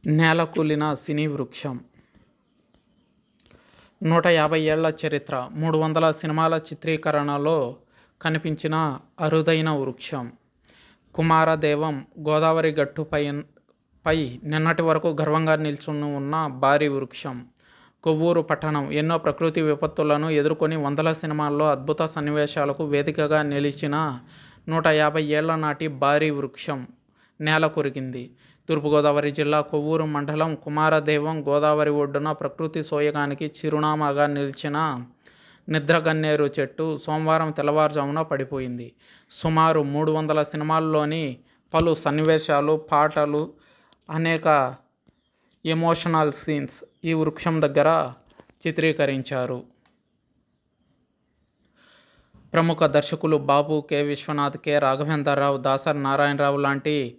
నేలకూలిన సినీ వృక్షం. 150 ఏళ్ల చరిత్ర, 300 సినిమాల చిత్రీకరణలో కనిపించిన అరుదైన వృక్షం. కుమారదేవం గోదావరి గట్టుపై నిన్నటి వరకు గర్వంగా నిల్చుని ఉన్న భారీ వృక్షం. కొవ్వూరు పట్టణం ఎన్నో ప్రకృతి విపత్తులను ఎదుర్కొని వందల సినిమాల్లో అద్భుత సన్నివేశాలకు వేదికగా నిలిచిన 150 ఏళ్ల నాటి భారీ వృక్షం నేల కొరిగింది. తూర్పుగోదావరి జిల్లా కొవ్వూరు మండలం కుమారదేవం గోదావరి ఒడ్డున ప్రకృతి సోయగానికి చిరునామాగా నిలిచిన నిద్రగన్నేరు చెట్టు సోమవారం తెల్లవారుజామున పడిపోయింది. సుమారు 300 సినిమాల్లోని పలు సన్నివేశాలు, పాటలు, అనేక ఎమోషనల్ సీన్స్ ఈ వృక్షం దగ్గర చిత్రీకరించారు. ప్రముఖ దర్శకులు బాబు, కె. విశ్వనాథ్, కె. రాఘవేంద్రరావు, దాసరి నారాయణరావు లాంటి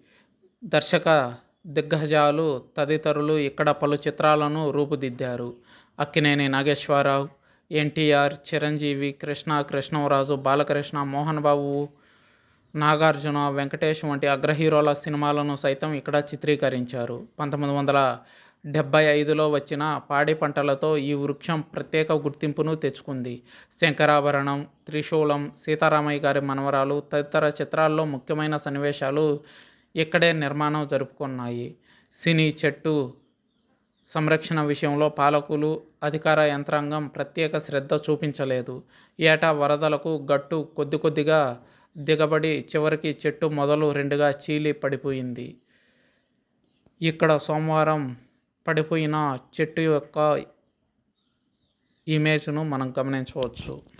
దర్శక దిగ్గజాలు తదితరులు ఇక్కడ పలు చిత్రాలను రూపుదిద్దారు. అక్కినేని నాగేశ్వరరావు, ఎన్టీఆర్, చిరంజీవి, కృష్ణరాజు, బాలకృష్ణ, మోహన్ బాబు, నాగార్జున, వెంకటేష్ వంటి అగ్రహీరోల సినిమాలను సైతం ఇక్కడ చిత్రీకరించారు. 1975లో వచ్చిన పాడి పంటలతో ఈ వృక్షం ప్రత్యేక గుర్తింపును తెచ్చుకుంది. శంకరాభరణం, త్రిశూలం, సీతారామయ్య గారి మనవరాలు తదితర చిత్రాల్లో ముఖ్యమైన సన్నివేశాలు ఇక్కడే నిర్మాణం జరుపుకున్నాయి. సినీ చెట్టు సంరక్షణ విషయంలో పాలకులు, అధికార యంత్రాంగం ప్రత్యేక శ్రద్ధ చూపించలేదు. ఏటా వరదలకు గట్టు కొద్దిగా దిగబడి చివరికి చెట్టు మొదలు రెండుగా చీలి పడిపోయింది. ఇక్కడ సోమవారం పడిపోయిన చెట్టు యొక్క ఇమేజ్ను మనం గమనించవచ్చు.